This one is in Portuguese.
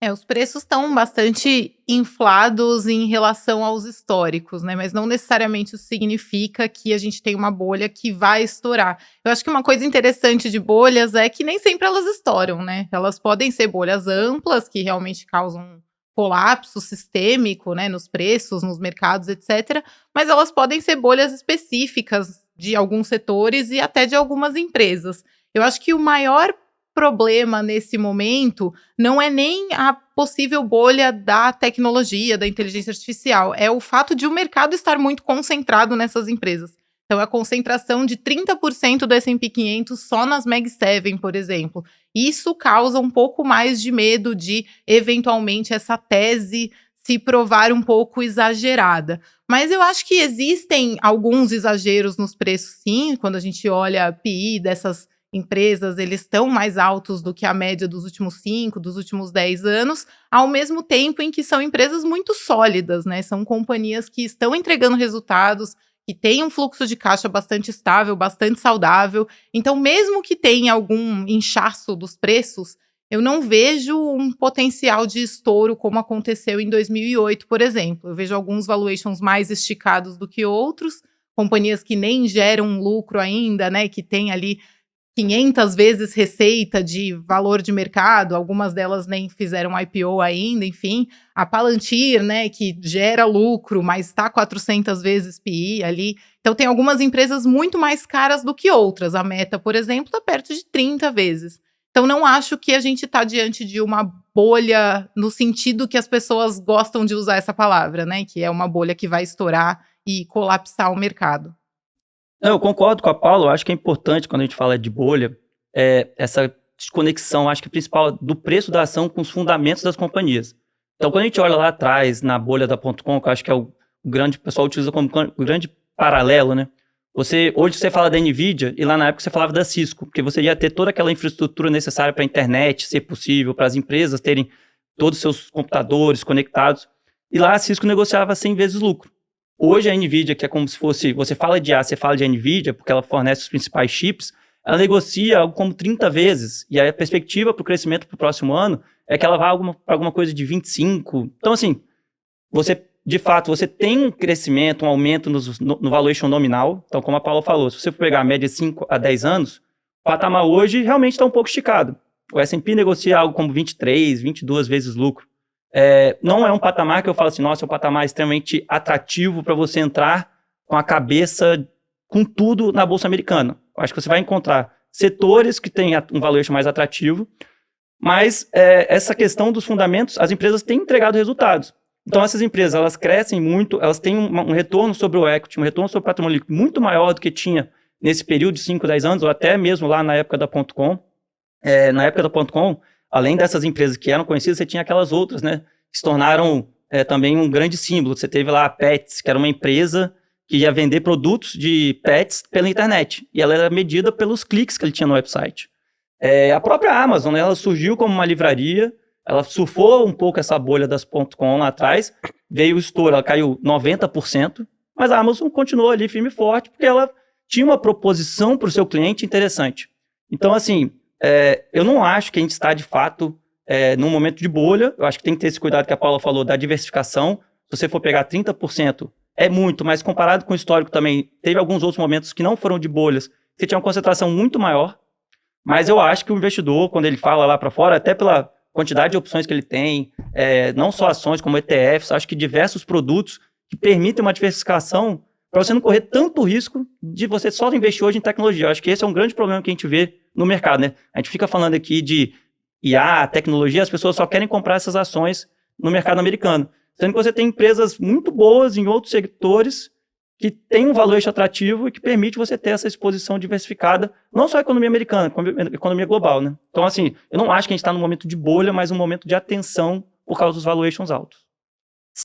Os preços estão bastante inflados em relação aos históricos, né, mas não necessariamente isso significa que a gente tem uma bolha que vai estourar. Eu acho que uma coisa interessante de bolhas é que nem sempre elas estouram, né, elas podem ser bolhas amplas, que realmente causam colapso sistêmico, né, nos preços, nos mercados, etcétera, mas elas podem ser bolhas específicas de alguns setores e até de algumas empresas. Eu acho que o maior problema nesse momento não é nem a possível bolha da tecnologia, da inteligência artificial, é o fato de o mercado estar muito concentrado nessas empresas. Então, a concentração de 30% do S&P 500 só nas Mag 7, por exemplo. Isso causa um pouco mais de medo de, eventualmente, essa tese se provar um pouco exagerada. Mas eu acho que existem alguns exageros nos preços, sim, quando a gente olha PI dessas empresas, eles estão mais altos do que a média dos últimos 5, dos últimos 10 anos, ao mesmo tempo em que são empresas muito sólidas, né, são companhias que estão entregando resultados, que têm um fluxo de caixa bastante estável, bastante saudável. Então, mesmo que tenha algum inchaço dos preços, eu não vejo um potencial de estouro como aconteceu em 2008, por exemplo. Eu vejo alguns valuations mais esticados do que outros, companhias que nem geram lucro ainda, né, que tem ali 500 vezes receita de valor de mercado, algumas delas nem fizeram IPO ainda, enfim. A Palantir, né, que gera lucro, mas está 400 vezes PI ali. Então tem algumas empresas muito mais caras do que outras. A Meta, por exemplo, está perto de 30 vezes. Então não acho que a gente está diante de uma bolha no sentido que as pessoas gostam de usar essa palavra, né, que é uma bolha que vai estourar e colapsar o mercado. Não, eu concordo com a Paula, eu acho que é importante quando a gente fala de bolha, essa desconexão, acho que principal do preço da ação com os fundamentos das companhias. Então, quando a gente olha lá atrás, na bolha da .com, que eu acho que é o grande, o pessoal utiliza como o grande paralelo, né? Hoje você fala da NVIDIA e lá na época você falava da Cisco, porque você ia ter toda aquela infraestrutura necessária para a internet ser possível, para as empresas terem todos os seus computadores conectados, e lá a Cisco negociava 100 vezes lucro. Hoje a NVIDIA, que é como se fosse, você fala de A, você fala de NVIDIA, porque ela fornece os principais chips, ela negocia algo como 30 vezes, e aí a perspectiva para o crescimento para o próximo ano é que ela vá para alguma coisa de 25. Então, assim, de fato, você tem um crescimento, um aumento no valuation nominal. Então, como a Paula falou, se você for pegar a média de 5 a 10 anos, o patamar hoje realmente está um pouco esticado. O S&P negocia algo como 23, 22 vezes lucro. Não é um patamar que eu falo assim, nossa, é um patamar extremamente atrativo para você entrar com a cabeça, com tudo na Bolsa Americana. Eu acho que você vai encontrar setores que têm um valuation mais atrativo, mas essa questão dos fundamentos, as empresas têm entregado resultados. Então, essas empresas, elas crescem muito, elas têm um retorno sobre o equity, um retorno sobre o patrimônio líquido muito maior do que tinha nesse período de 5, 10 anos, ou até mesmo lá na época da .com. Na época da .com, além dessas empresas que eram conhecidas, você tinha aquelas outras, né? Que se tornaram também um grande símbolo. Você teve lá a Pets, que era uma empresa que ia vender produtos de pets pela internet. E ela era medida pelos cliques que ele tinha no website. A própria Amazon, né, ela surgiu como uma livraria, ela surfou um pouco essa bolha das .com lá atrás, veio o estouro, ela caiu 90%, mas a Amazon continuou ali firme e forte, porque ela tinha uma proposição para o seu cliente interessante. Então, assim, eu não acho que a gente está, de fato, num momento de bolha. Eu acho que tem que ter esse cuidado que a Paula falou da diversificação. Se você for pegar 30%, é muito, mas comparado com o histórico também, teve alguns outros momentos que não foram de bolhas, que tinha uma concentração muito maior. Mas eu acho que o investidor, quando ele fala lá para fora, até pela quantidade de opções que ele tem, não só ações como ETFs, acho que diversos produtos que permitem uma diversificação para você não correr tanto risco de você só investir hoje em tecnologia. Eu acho que esse é um grande problema que a gente vê no mercado, né? A gente fica falando aqui de IA, tecnologia, as pessoas só querem comprar essas ações no mercado americano. Sendo que você tem empresas muito boas em outros setores que têm um valuation atrativo e que permite você ter essa exposição diversificada, não só a economia americana, como a economia global, né? Então, assim, eu não acho que a gente está num momento de bolha, mas um momento de atenção por causa dos valuations altos.